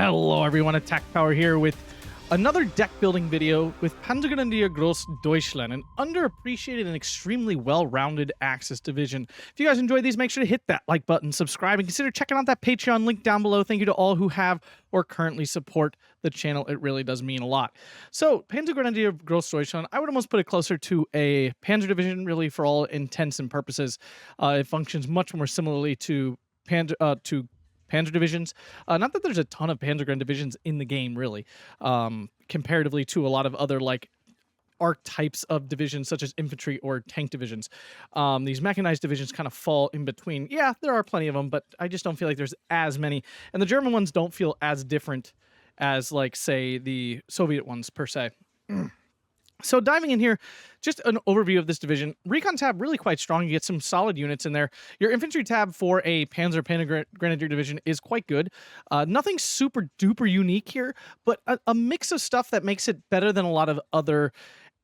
Hello everyone, Atkpwr here with another deck building video with Panzergrenadier Grossdeutschland, an underappreciated and extremely well-rounded Axis division. If you guys enjoyed these, make sure to hit that like button, subscribe, and consider checking out that Patreon link down below. Thank you to all who have or currently support the channel. It really does mean a lot. So, Panzergrenadier Grossdeutschland, I would almost put it closer to a Panzer division, really, for all intents and purposes. It functions much more similarly to Panzer divisions. Not that there's a ton of Panzergren divisions in the game, really, comparatively to a lot of other like archetypes of divisions such as infantry or tank divisions. These mechanized divisions kind of fall in between. Yeah, there are plenty of them, but I just don't feel like there's as many. And the German ones don't feel as different as, like, say, the Soviet ones per se. So diving in here, just an overview of this division. Recon tab, really quite strong. You get some solid units in there. Your infantry tab for a Panzergrenadier division is quite good. Nothing super duper unique here, but a mix of stuff that makes it better than a lot of other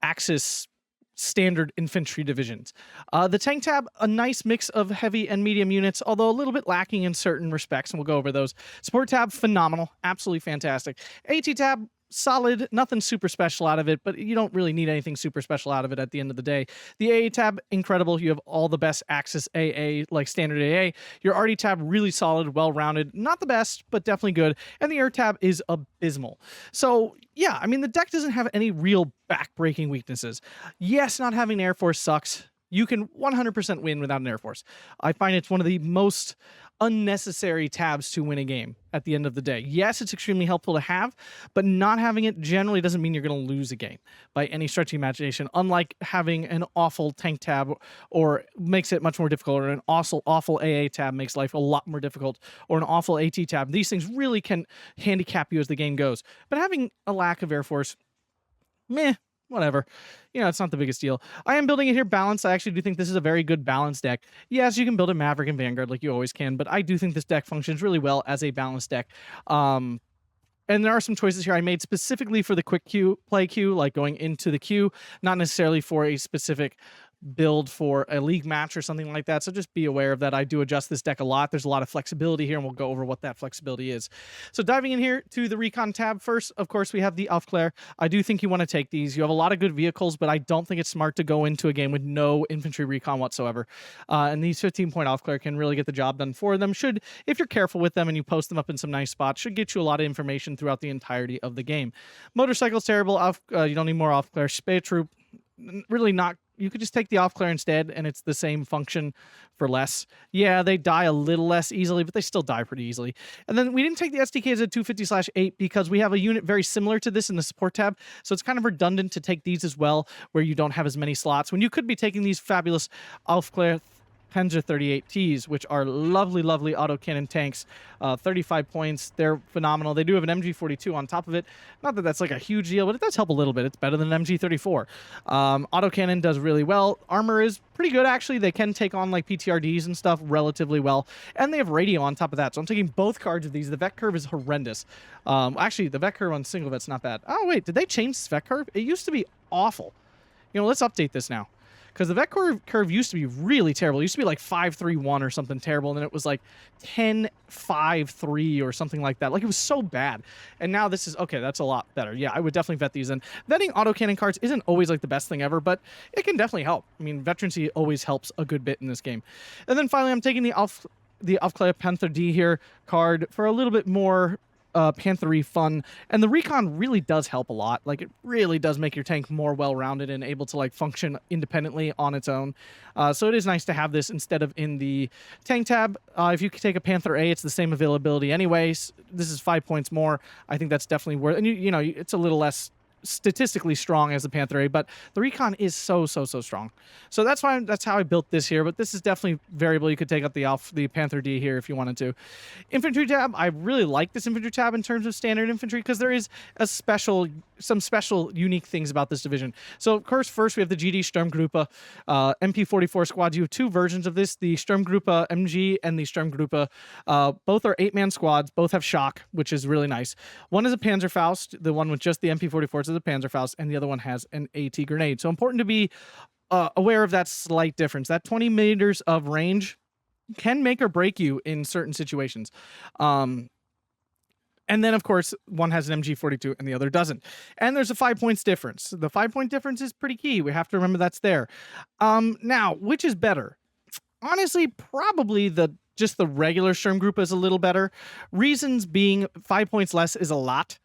Axis standard infantry divisions. The tank tab, a nice mix of heavy and medium units, although a little bit lacking in certain respects, and we'll go over those. Support tab, phenomenal, absolutely fantastic. AT tab, solid, nothing super special out of it, but you don't really need anything super special out of it at the end of the day. The AA tab, incredible. You have all the best Axis AA, like standard AA. Your RD tab, really solid, well-rounded. Not the best, but definitely good. And the air tab is abysmal. So, yeah, I mean, the deck doesn't have any real back-breaking weaknesses. Yes, not having an Air Force sucks. You can 100% win without an Air Force. I find it's one of the most unnecessary tabs to win a game at the end of the day. Yes, it's extremely helpful to have, but not having it generally doesn't mean you're going to lose a game by any stretch of imagination, unlike having an awful tank tab or makes it much more difficult, or an awful AA tab makes life a lot more difficult, or an awful AT tab. These things really can handicap you as the game goes. But having a lack of Air Force, meh, whatever. You know, it's not the biggest deal. I am building it here balanced. I actually do think this is a very good balanced deck. Yes, you can build a Maverick and Vanguard like you always can, but I do think this deck functions really well as a balanced deck. And there are some choices here I made specifically for the quick play queue, like going into the queue, not necessarily for a specific build for a league match or something like that. So just be aware of that. I do adjust this deck a lot. There's a lot of flexibility here, and we'll go over what that flexibility is. So diving in here to the Recon tab first, of course, we have the Atkpwr. I do think you want to take these. You have a lot of good vehicles, but I don't think it's smart to go into a game with no infantry recon whatsoever. And these 15-point Atkpwr can really get the job done for them. Should, if you're careful with them and you post them up in some nice spots, should get you a lot of information throughout the entirety of the game. Motorcycle's terrible. You don't need more Atkpwr. Spay Troop, really not. You could just take the Atkpwr instead, and it's the same function for less. Yeah, they die a little less easily, but they still die pretty easily. And then we didn't take the SDK as a 250/8 because we have a unit very similar to this in the support tab, so it's kind of redundant to take these as well, where you don't have as many slots, when you could be taking these fabulous Atkpwr Panzer 38Ts, which are lovely, lovely autocannon tanks. 35 points. They're phenomenal. They do have an MG42 on top of it. Not that that's like a huge deal, but it does help a little bit. It's better than an MG34. Autocannon does really well. Armor is pretty good, actually. They can take on like PTRDs and stuff relatively well. And they have radio on top of that. So I'm taking both cards of these. The Vec curve is horrendous. Actually, the Vec curve on single vet's not bad. Oh, wait. Did they change this Vec curve? It used to be awful. You know, let's update this now. Because the Vec curve used to be really terrible. It used to be like 5.31 or something terrible, and then it was like 10.53 or something like that. Like, it was so bad. And now this is, okay, that's a lot better. Yeah, I would definitely vet these in. Vetting autocannon cards isn't always like the best thing ever, but it can definitely help. I mean, veterancy always helps a good bit in this game. And then finally, I'm taking the Atkpwr Panther D here card for a little bit more Panther-y fun, and the recon really does help a lot. Like, it really does make your tank more well-rounded and able to like function independently on its own. So it is nice to have this instead of in the tank tab. If you could take a Panther A, it's the same availability anyways. This is 5 points more. I think that's definitely worth, and you know, it's a little less statistically strong as the Panther A, but the recon is so strong. So that's why that's how I built this here, but this is definitely variable. You could take out the Panther D here if you wanted to. Infantry tab, I really like this infantry tab in terms of standard infantry because there is some special unique things about this division. So of course, first we have the GD Sturmgruppe MP44 squads. You have two versions of this, the Sturmgruppe MG and the Sturmgruppe. Both are 8-man squads, both have shock, which is really nice. One is a Panzerfaust, the one with just the MP44s is a Panzerfaust, and the other one has an AT grenade. So important to be aware of that slight difference. That 20 meters of range can make or break you in certain situations. And then, of course, one has an MG42 and the other doesn't. And there's a 5 points difference. The 5-point difference is pretty key. We have to remember that's there. Now, which is better? Honestly, probably just the regular Sturmgruppe is a little better. Reasons being 5 points less is a lot.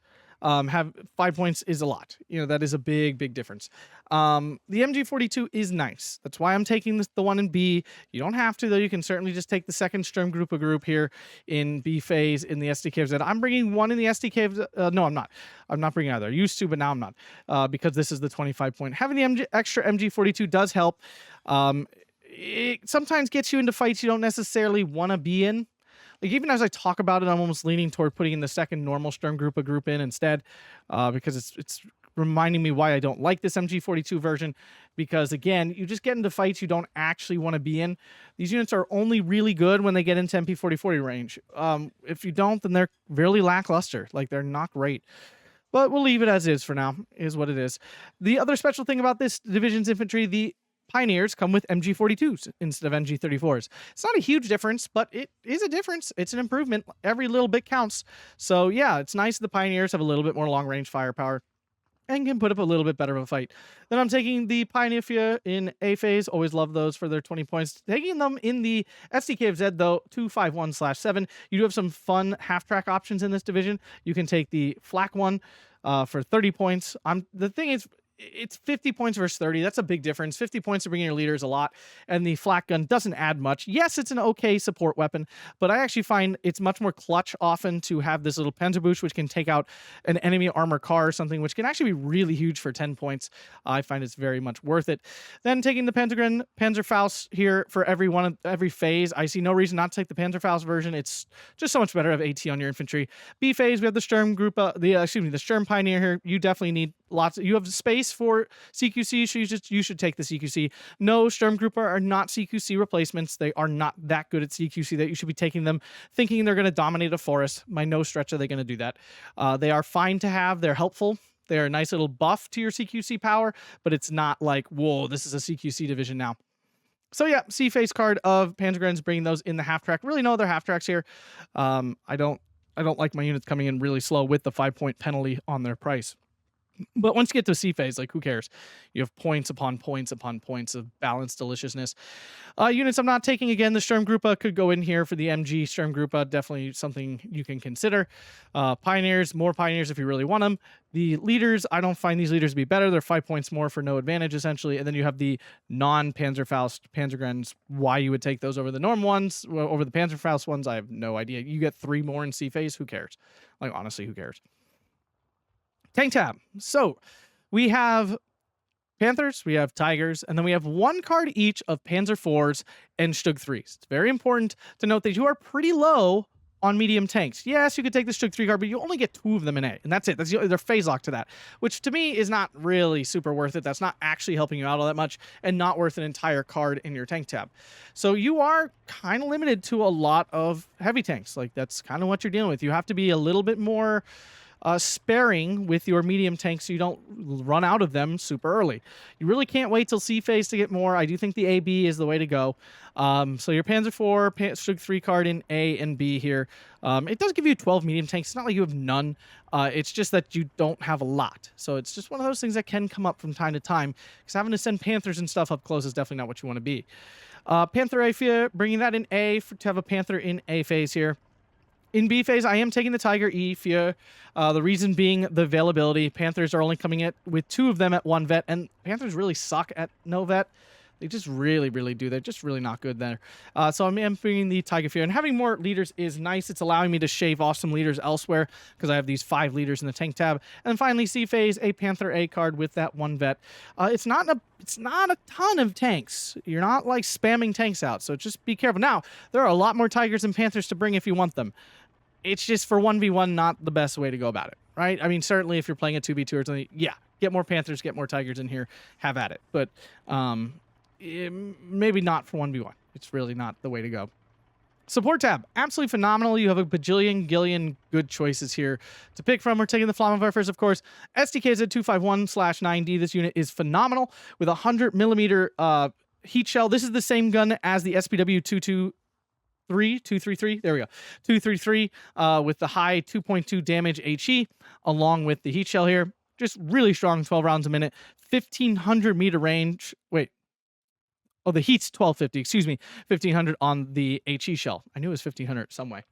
Have 5 points is a lot. That is a big difference. The MG42 is nice. That's why I'm taking the one in B. You don't have to, though. You can certainly just take the second Sturmgruppe group here in B phase in the SDKZ. I'm bringing one in the SDKZ. No, I'm not. I'm not bringing either. I used to, but now I'm not, because this is the 25 point. Having the extra MG42 does help. It sometimes gets you into fights you don't necessarily want to be in. Like, even as I talk about it, I'm almost leaning toward putting in the second normal Sturmgruppe group in instead, because it's reminding me why I don't like this MG42 version, because, again, you just get into fights you don't actually want to be in. These units are only really good when they get into MP40-40 range. If you don't, then they're really lackluster. Like, they're not great. But we'll leave it as is for now, is what it is. The other special thing about this division's infantry, the Pioneers come with MG42s instead of MG34s. It's not a huge difference, but it is a difference. It's an improvement. Every little bit counts. So yeah, it's nice the Pioneers have a little bit more long-range firepower and can put up a little bit better of a fight. Then I'm taking the Pioneer in A phase. Always love those for their 20 points. Taking them in the SDKZ, though, 251/7. You do have some fun half-track options in this division. You can take the flak one for 30 points. The thing is, it's 50 points versus 30. That's a big difference. 50 points to bring your leaders a lot, and the flak gun doesn't add much. Yes, it's an okay support weapon, but I actually find it's much more clutch often to have this little Panzerboost, which can take out an enemy armor car or something, which can actually be really huge for 10 points. I find it's very much worth it. Then taking the Panzerfaust here for every phase. I see no reason not to take the Panzerfaust version. It's just so much better to have AT on your infantry. B phase, we have the Sturmgruppe, the Sturm Pioneer here. You definitely need you have space for CQC, so you should take the CQC. No, Sturmgruppe are not CQC replacements. They are not that good at CQC that you should be taking them thinking they're going to dominate a forest. By no stretch are they going to do that. They are fine to have. They're helpful. They're a nice little buff to your CQC power, but it's not like, whoa, this is a CQC division now. So yeah, C-phase card of Panzergrenadiers, bringing those in the half-track. Really no other half-tracks here. I don't like my units coming in really slow with the 5-point penalty on their price. But once you get to C phase, like, who cares? You have points upon points upon points of balanced deliciousness. Units I'm not taking, again, the Sturmgruppe could go in here for the MG Sturmgruppe. Definitely something you can consider. Pioneers, more Pioneers if you really want them. The leaders, I don't find these leaders to be better. They're 5 points more for no advantage, essentially. And then you have the non-Panzerfaust Panzergrenadiers. Why you would take those over the Norm ones, over the Panzerfaust ones, I have no idea. You get 3 more in C phase. Who cares? Like, honestly, who cares? Tank tab. So we have Panthers, we have Tigers, and then we have 1 card each of Panzer IVs and Stug 3s. It's very important to note that you are pretty low on medium tanks. Yes, you could take the Stug 3 card, but you only get 2 of them in A, and that's it. They're phase locked to that, which to me is not really super worth it. That's not actually helping you out all that much, and not worth an entire card in your tank tab. So you are kind of limited to a lot of heavy tanks. Like, that's kind of what you're dealing with. You have to be a little bit more sparing with your medium tanks so you don't run out of them super early. You really can't wait till C phase to get more. I do think the AB is the way to go. So your Panzer IV, Stug 3 card in A and B here. It does give you 12 medium tanks. It's not like you have none. It's just that you don't have a lot. So it's just one of those things that can come up from time to time, because having to send Panthers and stuff up close is definitely not what you want to be. Panther A, bringing that in A to have a Panther in A phase here. In B phase, I am taking the Tiger E Fier. The reason being the availability. Panthers are only coming in with 2 of them at 1 vet, and Panthers really suck at no vet. They just really do. They're just really not good there. So I'm bringing the Tiger Fier, and having more leaders is nice. It's allowing me to shave off some leaders elsewhere because I have these 5 leaders in the tank tab. And finally, C phase, a Panther A card with that 1 vet. It's not a ton of tanks. You're not like spamming tanks out, so just be careful. Now, there are a lot more Tigers and Panthers to bring if you want them. It's just for 1v1 not the best way to go about it, right? I mean, certainly if you're playing a 2v2 or something, yeah, get more Panthers, get more Tigers in here, have at it. But maybe not for 1v1. It's really not the way to go. Support tab, absolutely phenomenal. You have a bajillion good choices here to pick from. We're taking the Flammenwerfers, of course. SDKZ 251/9D. This unit is phenomenal with a 100mm heat shell. This is the same gun as the SPW 22 233. There we go. 233 with the high 2.2 damage HE, along with the heat shell here. Just really strong, 12 rounds a minute, 1,500 meter range. Wait. Oh, the heat's 1250. Excuse me, 1,500 on the HE shell. I knew it was 1,500 some way.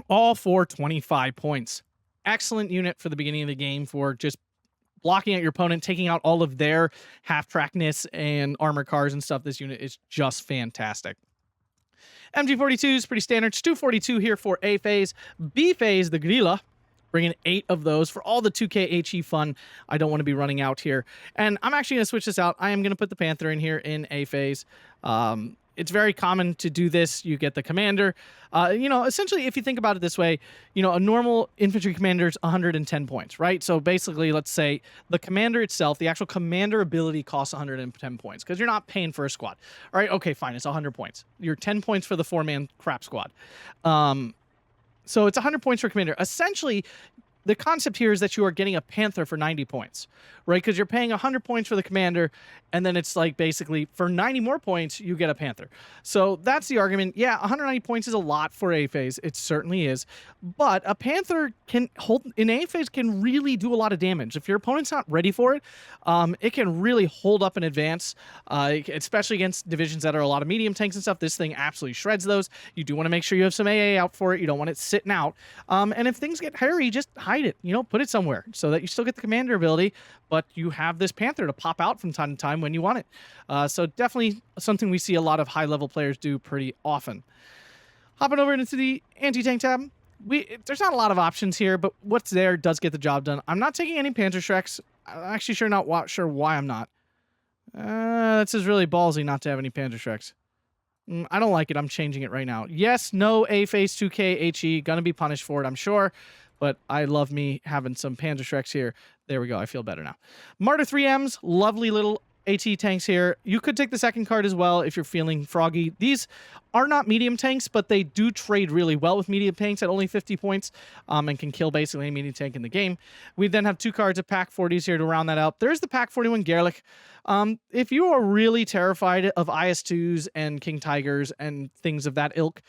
All for 25 points. Excellent unit for the beginning of the game for just blocking at your opponent, taking out all of their half-trackness and armor cars and stuff. This unit is just fantastic. MG42 is pretty standard. 242 here for A phase. B phase, the Grilla, bringing 8 of those for all the 2K HE fun. I don't want to be running out here. And I'm actually going to switch this out. I am going to put the Panther in here in A phase. It's very common to do this. You get the commander. Essentially, if you think about it this way, a normal infantry commander is 110 points, right? So basically, let's say the commander itself, the actual commander ability costs 110 points because you're not paying for a squad. All right, okay, fine. It's 100 points. You're 10 points for the 4-man crap squad. So it's 100 points for commander. Essentially, the concept here is that you are getting a Panther for 90 points, right? Because you're paying 100 points for the commander, and then it's like basically for 90 more points, you get a Panther. So that's the argument. Yeah, 190 points is a lot for A phase. It certainly is. But a Panther can hold in A phase can really do a lot of damage. If your opponent's not ready for it, it can really hold up in advance, especially against divisions that are a lot of medium tanks and stuff. This thing absolutely shreds those. You do want to make sure you have some AA out for it. You don't want it sitting out. And if things get hairy, just hide it. Put it somewhere so that you still get the commander ability, but you have this Panther to pop out from time to time when you want it. So definitely something we see a lot of high-level players do pretty often. Hopping over into the anti-tank tab. There's not a lot of options here, but what's there does get the job done. I'm not taking any Panzerschrecks. I'm actually not sure why I'm not. This is really ballsy not to have any Panzerschrecks. I don't like it. I'm changing it right now. Yes, no A phase 2K HE. Gonna be punished for it, I'm sure. But I love me having some Panzerschrecks here. There we go. I feel better now. Martyr 3Ms, lovely little AT tanks here. You could take the second card as well if you're feeling froggy. These are not medium tanks, but they do trade really well with medium tanks at only 50 points and can kill basically any medium tank in the game. We then have 2 cards of Pack 40s here to round that out. There's the Pack 41 Gerlich. If you are really terrified of IS-2s and King Tigers and things of that ilk,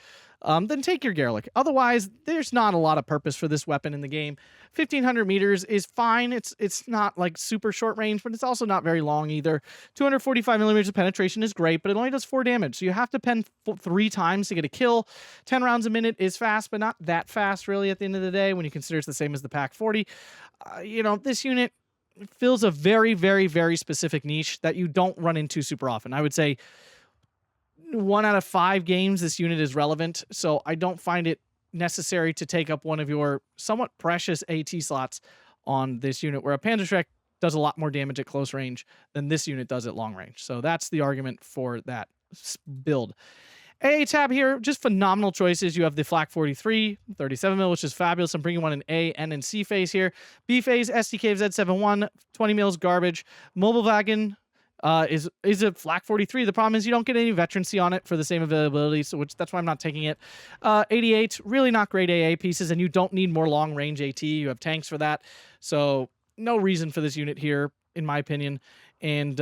then take your Gerlich. Otherwise, there's not a lot of purpose for this weapon in the game. 1,500 meters is fine. It's not like super short range, but it's also not very long either. 245 millimeters of penetration is great, but it only does 4 damage. So you have to pen 3 times to get a kill. 10 rounds a minute is fast, but not that fast really at the end of the day when you consider it's the same as the Pack 40. This unit fills a very, very, very specific niche that you don't run into super often. I would say 1 out of 5 games this unit is relevant, so I don't find it necessary to take up one of your somewhat precious AT slots on this unit, where a Panzerschreck does a lot more damage at close range than this unit does at long range. So that's the argument for that build. AA tab here, just phenomenal choices. You have the Flak 43, 37 mil, which is fabulous. I'm bringing one in A, N, and C phase here. B phase, SDK of Z71, 20 mils garbage. Mobile wagon is a Flak 43. The problem is you don't get any veterancy on it for the same availability, so that's why I'm not taking it. 88, really not great AA pieces, and you don't need more long range AT. You have tanks for that, so no reason for this unit here, in my opinion. And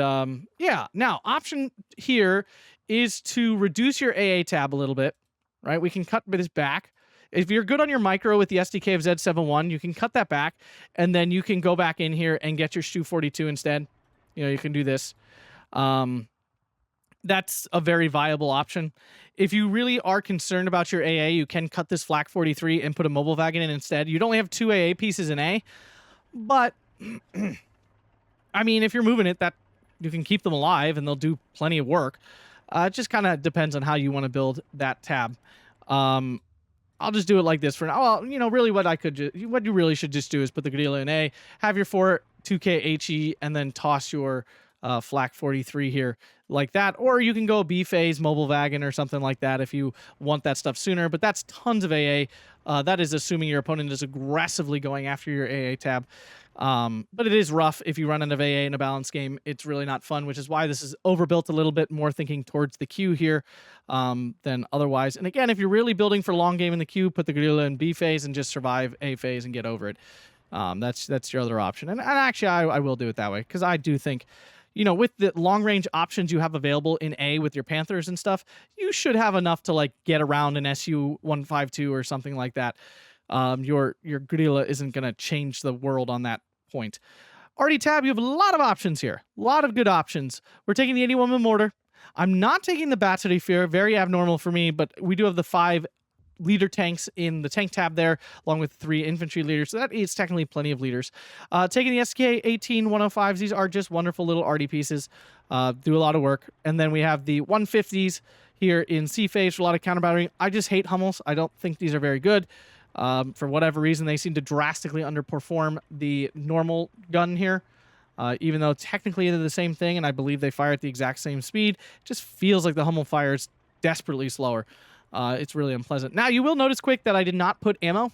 yeah, now option here is to reduce your AA tab a little bit, right? We can cut this back. If you're good on your micro with the SDK of Z71, you can cut that back, and then you can go back in here and get your Stu 42 instead. You can do this. That's a very viable option. If you really are concerned about your AA, you can cut this Flak 43 and put a mobile wagon in instead. You'd only have 2 AA pieces in A, but I mean, if you're moving it, that you can keep them alive and they'll do plenty of work. It just kind of depends on how you want to build that tab. I'll just do it like this for now. Well, really what you really should just do is put the Grilla in A, have your 4 2K HE, and then toss your Flak 43 here like that. Or you can go B phase, mobile wagon, or something like that if you want that stuff sooner. But that's tons of AA. That is assuming your opponent is aggressively going after your AA tab. But it is rough if you run out of AA in a balanced game. It's really not fun, which is why this is overbuilt a little bit, more thinking towards the queue here than otherwise. And again, if you're really building for long game in the queue, put the Gorilla in B phase and just survive A phase and get over it. That's your other option. And actually, I will do it that way because I do think, with the long range options you have available in A with your Panthers and stuff, you should have enough to like get around an SU-152 or something like that. Your guerrilla isn't going to change the world on that point. RD tab, you have a lot of options here. A lot of good options. We're taking the 81 mortar. I'm not taking the Battery Fear, very abnormal for me, but we do have the 5 leader tanks in the tank tab there, along with 3 infantry leaders. So that is technically plenty of leaders. Taking the SK-18 105s. These are just wonderful little RD pieces. Do a lot of work. And then we have the 150s here in C-phase for a lot of counter battering. I just hate Hummels. I don't think these are very good. For whatever reason, they seem to drastically underperform the normal gun here. Even though technically they're the same thing, and I believe they fire at the exact same speed, it just feels like the Hummel fires desperately slower. It's really unpleasant. Now, you will notice quick that I did not put ammo.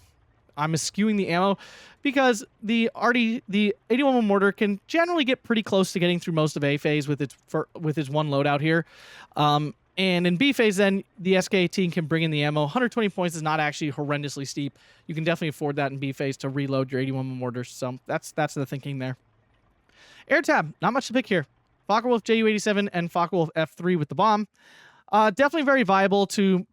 I'm eschewing the ammo because the 81 mortar can generally get pretty close to getting through most of A phase with its one loadout here. And in B phase, then the SK-18 can bring in the ammo. 120 points is not actually horrendously steep. You can definitely afford that in B phase to reload your 81 mortars. So that's the thinking there. Air tab, not much to pick here. Focke-Wulf Ju-87 and Focke-Wulf F3 with the bomb. Definitely very viable to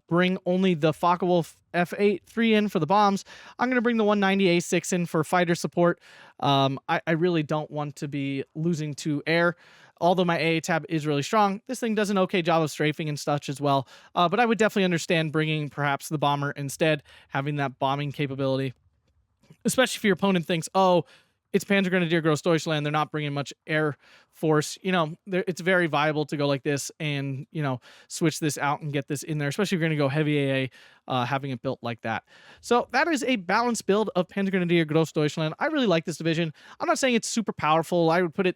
bring only the Focke-Wulf F8-3 in for the bombs. I'm going to bring the 190A6 in for fighter support. I really don't want to be losing to air. Although my AA tab is really strong, this thing does an okay job of strafing and such as well. But I would definitely understand bringing perhaps the bomber instead, having that bombing capability. Especially if your opponent thinks, oh, it's Panzergrenadier Grossdeutschland, they're not bringing much air force. It's very viable to go like this and, switch this out and get this in there, especially if you're going to go heavy AA, having it built like that. So that is a balanced build of Panzergrenadier Grossdeutschland. I really like this division. I'm not saying it's super powerful. I would put it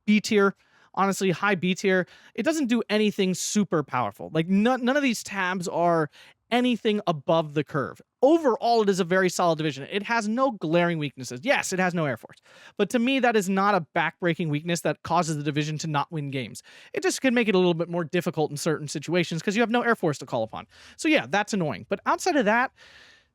B tier. Honestly, high B tier. It doesn't do anything super powerful. Like none of these tabs are anything above the curve. Overall, it is a very solid division. It has no glaring weaknesses. Yes, it has no Air Force. But to me, that is not a backbreaking weakness that causes the division to not win games. It just can make it a little bit more difficult in certain situations because you have no Air Force to call upon. So yeah, that's annoying. But outside of that,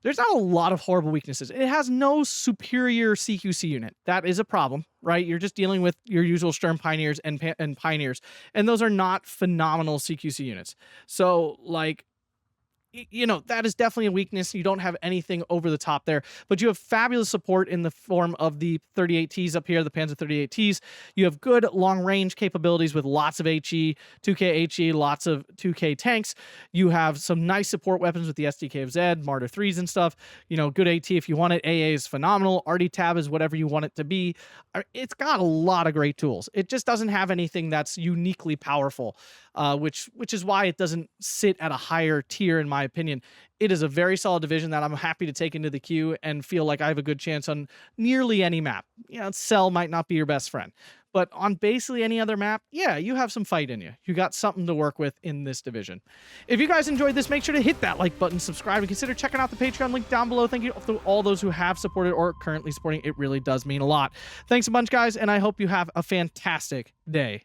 there's not a lot of horrible weaknesses. It has no superior CQC unit. That is a problem, right? You're just dealing with your usual Sturm Pioneers and Pioneers, and those are not phenomenal CQC units. So, like, that is definitely a weakness. You don't have anything over the top there, but you have fabulous support in the form of the 38Ts up here, the Panzer 38Ts. You have good long-range capabilities with lots of HE, 2K HE, lots of 2K tanks. You have some nice support weapons with the SDK of Z, Martyr 3s and stuff. Good AT if you want it. AA is phenomenal. RD tab is whatever you want it to be. It's got a lot of great tools. It just doesn't have anything that's uniquely powerful, which is why it doesn't sit at a higher tier in my opinion. It is a very solid division that I'm happy to take into the queue and feel like I have a good chance on nearly any map. Cell might not be your best friend, but on basically any other map, yeah, you have some fight in you. You got something to work with in this division. If you guys enjoyed this, make sure to hit that like button, subscribe, and consider checking out the Patreon link down below. Thank you to all those who have supported or currently supporting. It really does mean a lot. Thanks a bunch, guys, and I hope you have a fantastic day.